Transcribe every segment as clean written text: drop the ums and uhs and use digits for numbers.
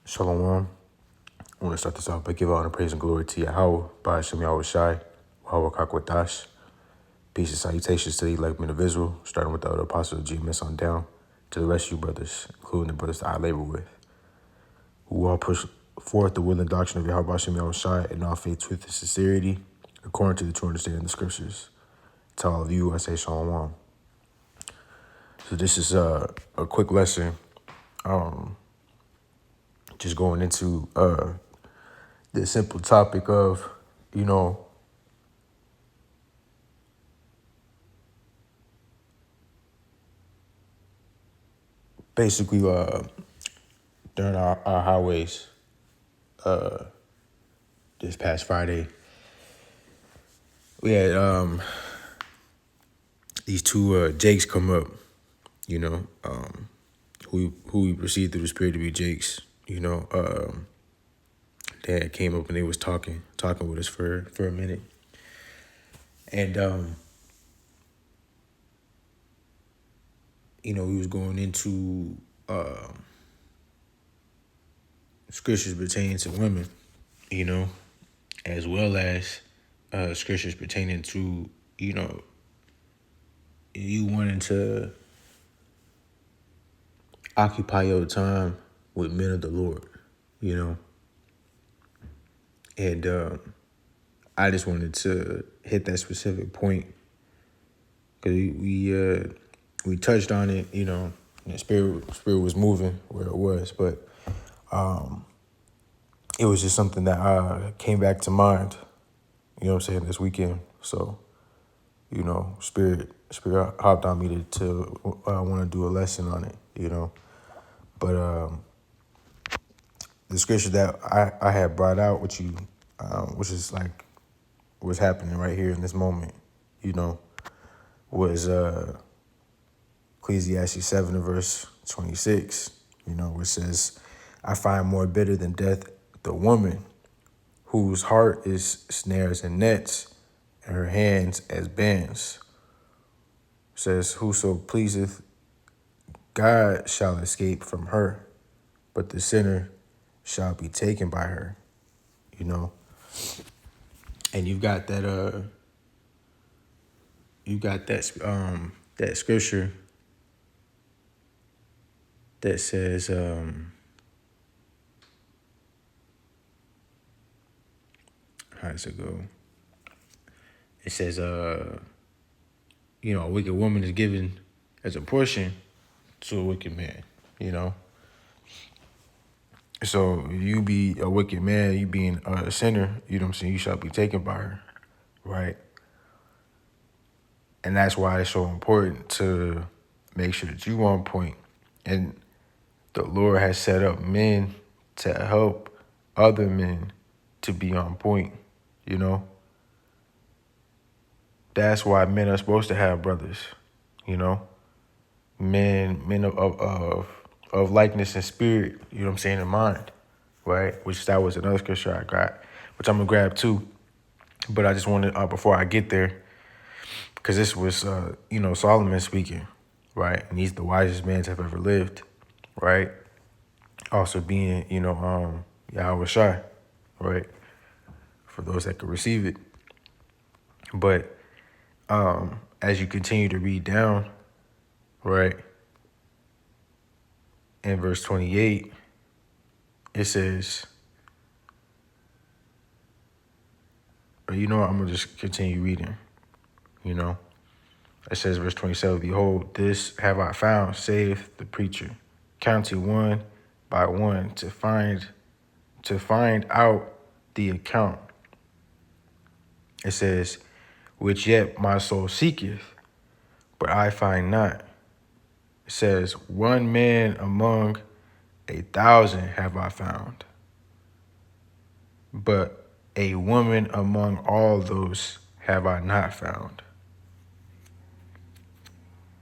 Shalom. I want to start this off by giving all the praise and glory to Yahweh, by Hashem Yahweh Shai, Yahweh Kakwadash. Peace and salutations to the elect men of Israel, starting with the other apostles of GMS on down, to the rest of you brothers, including the brothers that I labor with, who all push forth the will and doctrine of Yahweh Hashem Yahweh Shai in all faith, truth, and sincerity, according to the true understanding of the scriptures. To all of you, I say Shalom. So this is a quick lesson, just going into the simple topic of, basically during our highways this past Friday, we had these two Jakes come up, who we perceived through the spirit to be Jakes, they came up and they was talking with us for a minute. And we was going into scriptures pertaining to women, as well as scriptures pertaining to, you wanting to occupy your time with men of the Lord, And I just wanted to hit that specific point because we touched on it, and the spirit was moving where it was, but it was just something that came back to mind, this weekend. So, spirit hopped on me to want to do a lesson on it, But the scripture that I had brought out with you, which is like what's happening right here in this moment, was Ecclesiastes 7 and verse 26, which says, I find more bitter than death the woman whose heart is snares and nets, and her hands as bands. It says, whoso pleaseth God shall escape from her, but the sinner shall be taken by her, And you've got that that scripture that says how does it go? It says a wicked woman is given as a portion to a wicked man, So you be a wicked man, you being a sinner, you shall be taken by her, right? And that's why it's so important to make sure that you're on point. And the Lord has set up men to help other men to be on point, That's why men are supposed to have brothers, Men of likeness and spirit, in mind, right? Which that was another scripture I got, which I'm going to grab too. But I just wanted, before I get there, because this was, Solomon speaking, right? And he's the wisest man to have ever lived, right? Also being, Yahweh Shai, right? For those that could receive it. But as you continue to read down, right, in verse 28, it says, I'm going to just continue reading, It says, verse 27, behold, this have I found, saith the preacher, counting one by one to find out the account. It says, which yet my soul seeketh, but I find not. It says, one man among 1,000 have I found, but a woman among all those have I not found.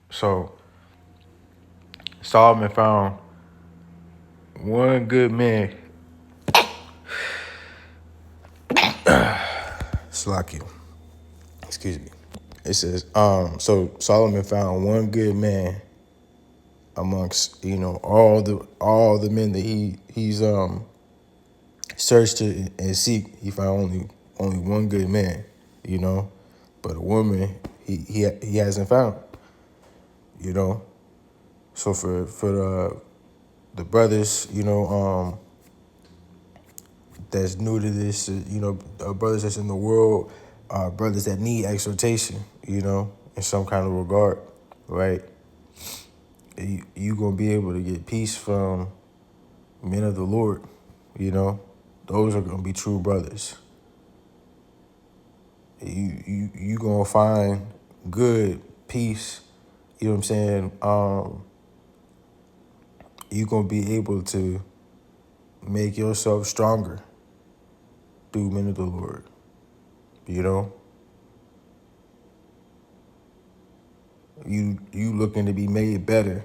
So Solomon found one good man. Slack you. Excuse me. It says, so Solomon found one good man amongst, all the men that he he's searched and seek. He found only one good man, you know, but a woman he hasn't found, you know. So for the brothers, that's new to this, brothers that's in the world, brothers that need exhortation, in some kind of regard, right? You gonna be able to get peace from men of the Lord, you know. Those are gonna be true brothers. You gonna find good peace, you know what I'm saying? You gonna be able to make yourself stronger through men of the Lord, you know. You looking to be made better,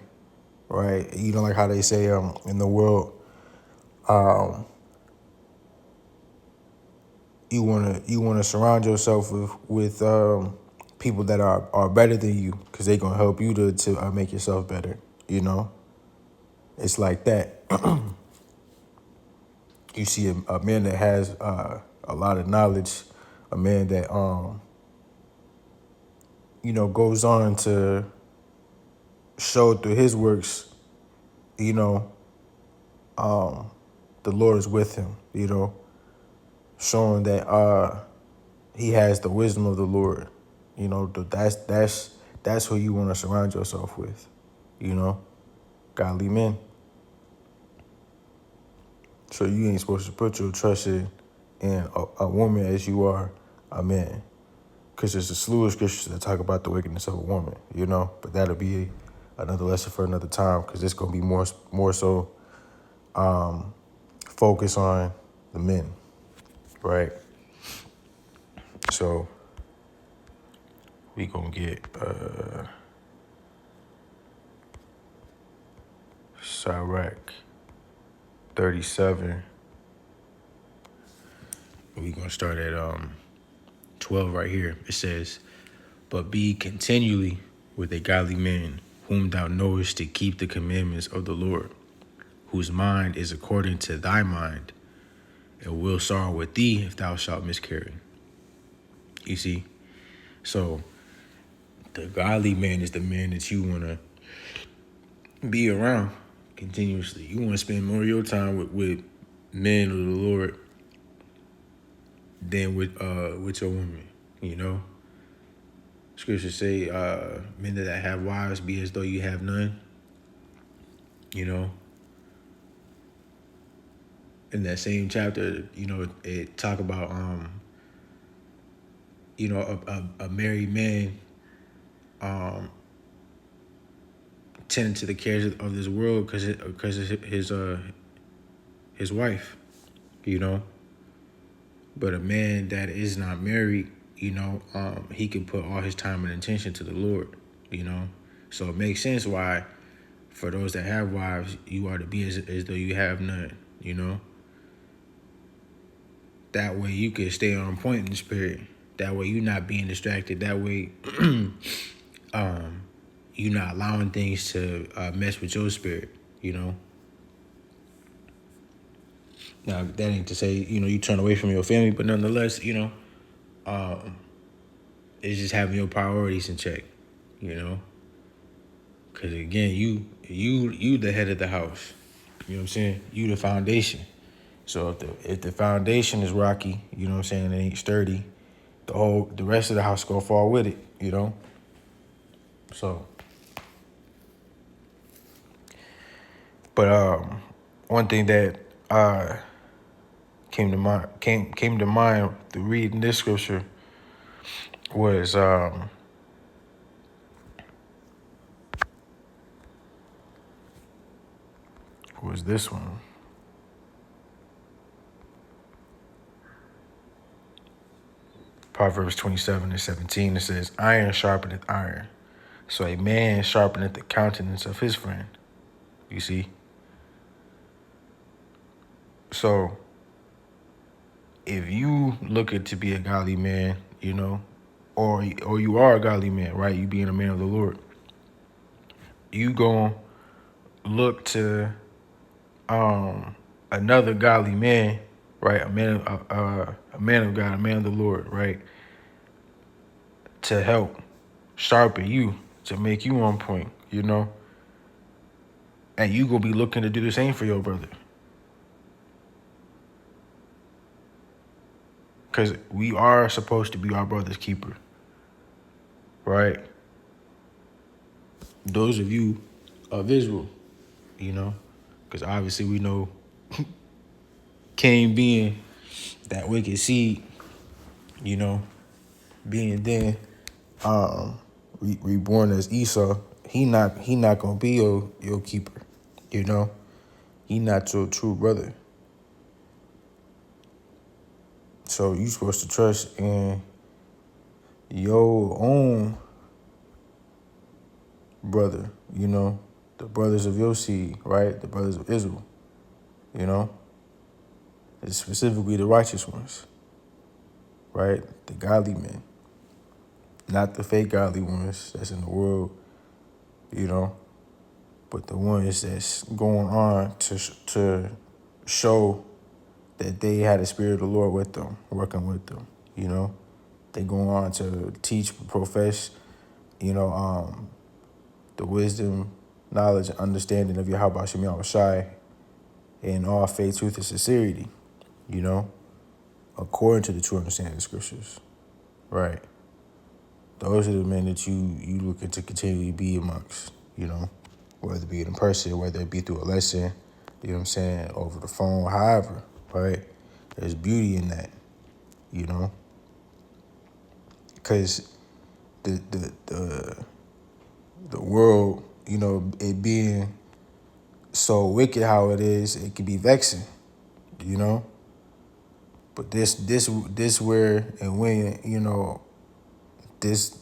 right? You know, like how they say in the world, you wanna surround yourself with people that are better than you, because they gonna help you to make yourself better. You know, it's like that. You see a man that has a lot of knowledge, a man that goes on to show through his works, you know, the Lord is with him. You know, showing that he has the wisdom of the Lord. You know, that's who you want to surround yourself with. You know, godly men. So you ain't supposed to put your trust in a woman as you are a man, because there's a slew of scriptures that talk about the wickedness of a woman. You know, but that'll be another lesson for another time, because it's gonna be more so focus on the men, right? So we gonna get Sirach 37. We gonna start at 12 right here. It says, "But be continually with a godly man, whom thou knowest to keep the commandments of the Lord, whose mind is according to thy mind, and will sorrow with thee if thou shalt miscarry." You see? So the godly man is the man that you want to be around continuously. You want to spend more of your time with men of the Lord than with your woman, you know? Scriptures say, men that have wives be as though you have none, you know? In that same chapter, it talk about, a married man tending to the cares of this world because of his wife, you know? But a man that is not married, he can put all his time and attention to the Lord, you know? So it makes sense why, for those that have wives, you are to be as though you have none, you know? That way you can stay on point in the spirit. That way you're not being distracted. That way you're not allowing things to mess with your spirit, you know? Now, that ain't to say, you turn away from your family, but nonetheless, it's just having your priorities in check, you know? Because, again, you the head of the house. You know what I'm saying? You the foundation. So if the foundation is rocky, you know what I'm saying, it ain't sturdy, the rest of the house gonna fall with it, you know? So, but one thing that came to mind through reading this scripture was this one. Proverbs 27:17, it says, "Iron sharpeneth iron, so a man sharpeneth the countenance of his friend." You see? So if you looking to be a godly man, or you are a godly man, right? You being a man of the Lord, you gonna look to another godly man, right? A man of God, a man of the Lord, right? To help sharpen you, to make you on point, and you gonna be looking to do the same for your brother, because we are supposed to be our brother's keeper, right? Those of you of Israel, because obviously we know Cain being that wicked seed, you know, being then reborn as Esau, he not gonna be your keeper, you know. He not your true brother. So you supposed to trust in your own brother, the brothers of your seed, right? The brothers of Israel, you know, it's specifically the righteous ones, right? The godly men, not the fake godly ones that's in the world, you know, but the ones that's going on to show that they had the Spirit of the Lord with them, working with them, you know. They go on to teach, profess, the wisdom, knowledge, and understanding of Yahweh Shem Yahushai in all faith, truth, and sincerity, according to the true understanding of the scriptures, right? Those are the men that you looking to continually be amongst, whether it be in person, whether it be through a lesson, over the phone, however, right? There's beauty in that, because the world, it being so wicked how it is, it can be vexing, you know. But this where and when this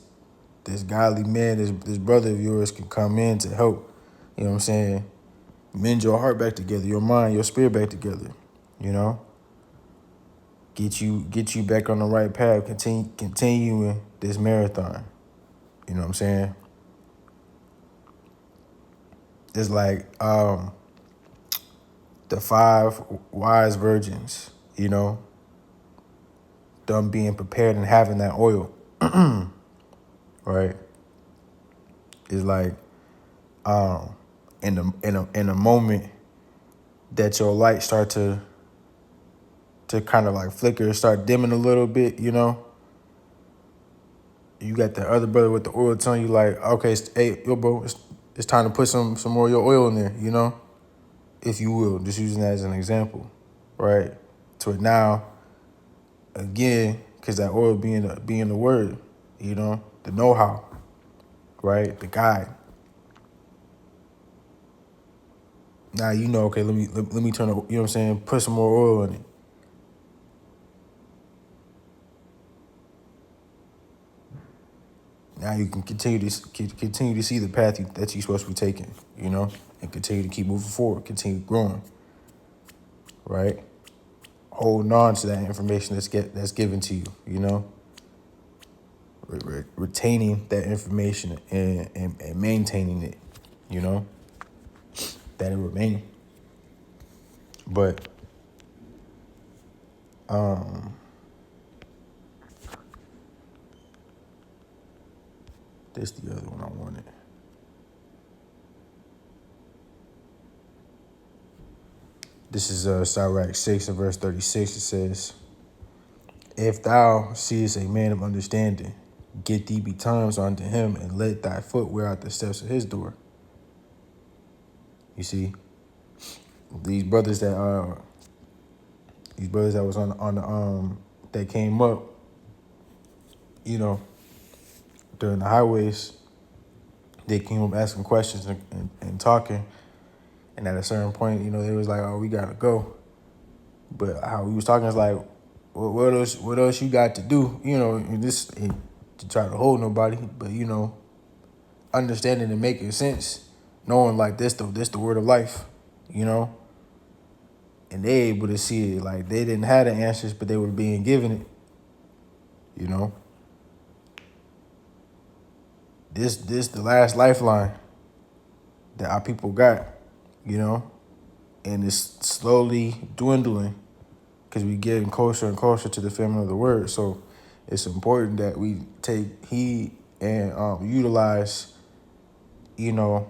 godly man, this brother of yours can come in to help, mend your heart back together, your mind, your spirit back together, you know. Get you back on the right path, continuing this marathon. You know what I'm saying? It's like the 5 wise virgins, them being prepared and having that oil, right? It's like in a moment that your light start to kind of like flicker, start dimming a little bit, you got the other brother with the oil telling you like, okay, hey, yo, bro, it's time to put some more of your oil in there, if you will, just using that as an example, right? To it now, again, because that oil being the word, the know-how, right? The guide. Now okay, let me turn it, put some more oil in it. Now you can continue to see the path that you're supposed to be taking, and continue to keep moving forward, continue growing, right? Holding on to that information that's given to you, retaining that information and maintaining it, that it remain. But this the other one I wanted. This is Sirach 6 and verse 36. It says, if thou seest a man of understanding, get thee betimes unto him, and let thy foot wear out the steps of his door. You see, these brothers that was on the that came up, during the highways, they came up asking questions and talking, and at a certain point, they was like, oh, we gotta go. But how we was talking is like, well, what else you got to do? And this ain't to try to hold nobody, but understanding and making sense, knowing like this the word of life, and they able to see it. Like they didn't have the answers, but they were being given it. This the last lifeline that our people got, and it's slowly dwindling because we getting closer and closer to the fulfillment of the word. So it's important that we take heed and utilize, you know,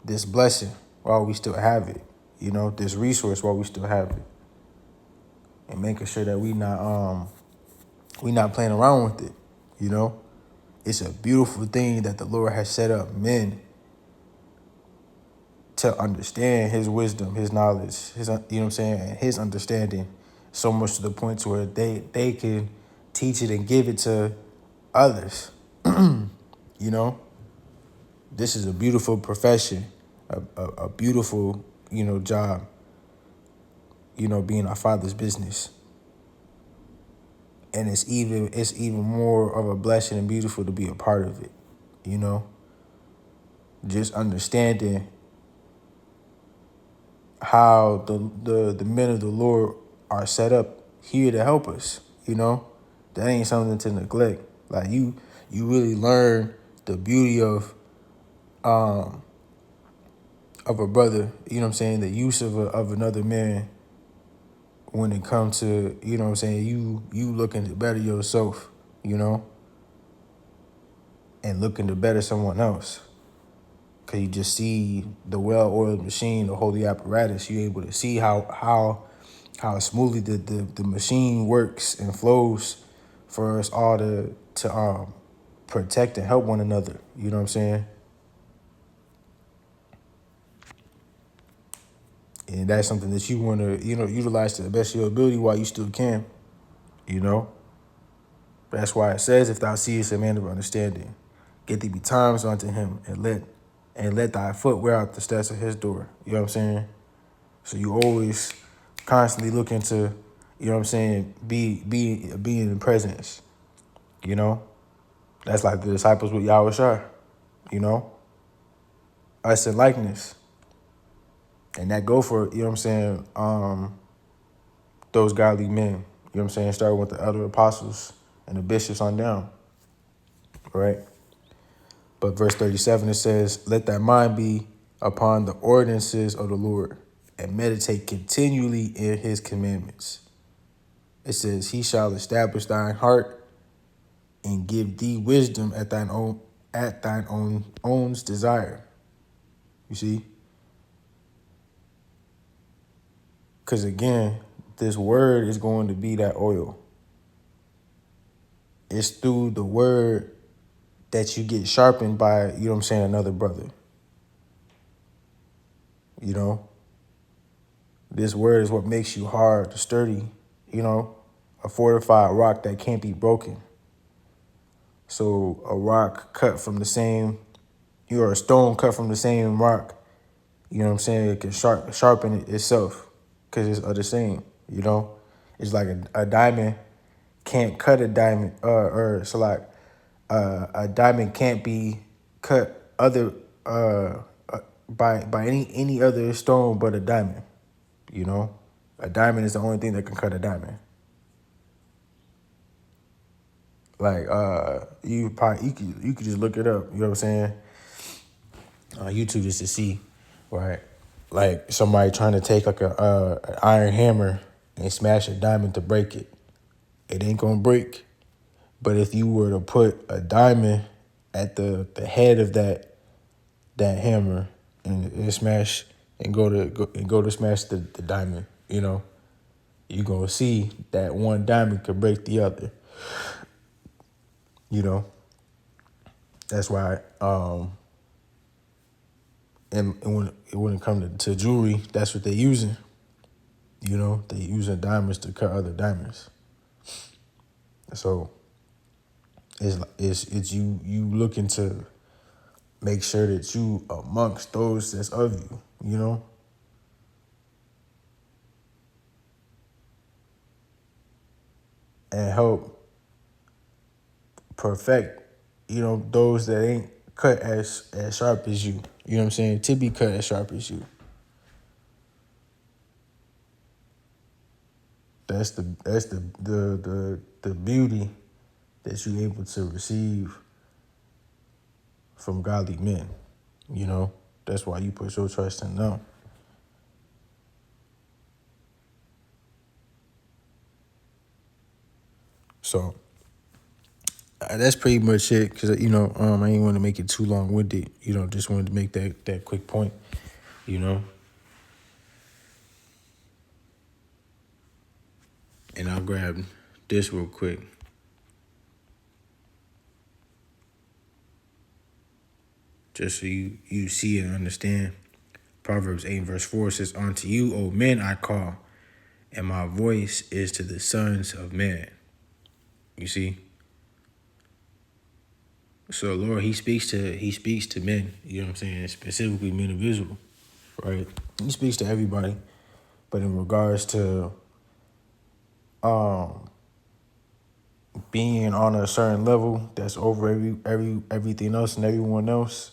this blessing while we still have it. You know, this resource while we still have it, and making sure that we not playing around with it. You know, it's a beautiful thing that the Lord has set up men to understand His wisdom, His knowledge, His, you know what I'm saying, and His understanding, so much to the point to where they can teach it and give it to others. You know, this is a beautiful profession, a beautiful, you know, job. You know, being our Father's business, and it's even more of a blessing and beautiful to be a part of it. You know, just understanding how the men of the Lord are set up here to help us. You know, that ain't something to neglect. Like you really learn the beauty of a brother. You know what I'm saying? The use of another man when it comes to, you know what I'm saying, you looking to better yourself. You know, and looking to better someone else. Cause you just see the well-oiled machine, the holy apparatus. You're able to see how smoothly the machine works and flows for us all to protect and help one another. You know what I'm saying? And that's something that you want to, you know, utilize to the best of your ability while you still can. You know, that's why it says, "If thou seest a man of understanding, get thee betimes unto him, and let thy foot wear out the steps of his door." You know what I'm saying? So you always constantly looking to, you know what I'm saying, be in the presence. You know, that's like the disciples with Yahweh Shai. You know, us in likeness, and that go for, you know what I'm saying, those godly men. You know what I'm saying, starting with the other apostles and the bishops on down. Right. But verse 37, it says, "Let thy mind be upon the ordinances of the Lord, and meditate continually in his commandments." It says, "He shall establish thine heart and give thee wisdom at thine own's desire." You see? Because again, this word is going to be that oil. It's through the word that you get sharpened by, you know what I'm saying, another brother. You know? This word is what makes you hard, sturdy, you know, a fortified rock that can't be broken. So a rock cut from the same, you're a stone cut from the same rock, you know what I'm saying, it can sharpen it itself because it's the same, you know. It's like a diamond can't cut a diamond, or so like a diamond can't be cut other by any other stone but a diamond, you know. A diamond is the only thing that can cut a diamond. Like you could just look it up, you know what I'm saying? YouTube just to see, right? Like somebody trying to take like an iron hammer and smash a diamond to break it. It ain't gonna break. But if you were to put a diamond at the head of that hammer and smash and go to smash the diamond, you know, you gonna see that one diamond could break the other. You know, that's why. And when it comes to jewelry, that's what they're using. You know, they using diamonds to cut other diamonds. So it's you looking to make sure that you amongst those that's of you. You know, and help perfect, you know, those that ain't cut as sharp as you. You know what I'm saying? To be cut as sharp as you. That's the beauty that you're able to receive from godly men. You know, that's why you put your trust in them. So that's pretty much it. Cause I didn't want to make it too long winded. Just wanted to make that quick point. And I'll grab this real quick. Just so you see and understand. Proverbs 8 verse 4 says, "Unto you, O men, I call, and my voice is to the sons of men." You see? So Lord, he speaks to men, you know what I'm saying, specifically men of Israel, right? He speaks to everybody. But in regards to being on a certain level that's over everything else and everyone else,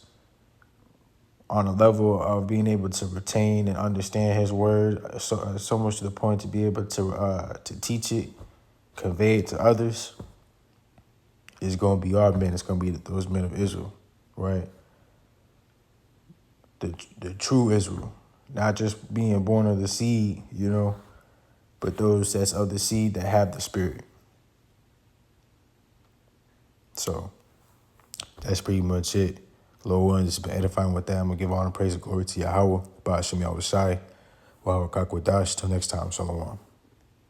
on a level of being able to retain and understand his word, so much to the point to be able to teach it, convey it to others, is going to be our men. It's going to be those men of Israel, right? The true Israel, not just being born of the seed, but those that's of the seed that have the spirit. So that's pretty much it. Lord willing, just been edifying with that. I'm going to give honor, praise, and glory to Yahweh. Ba'ashem Yahushai. Waharakak Wadash. Till next time. Shalom.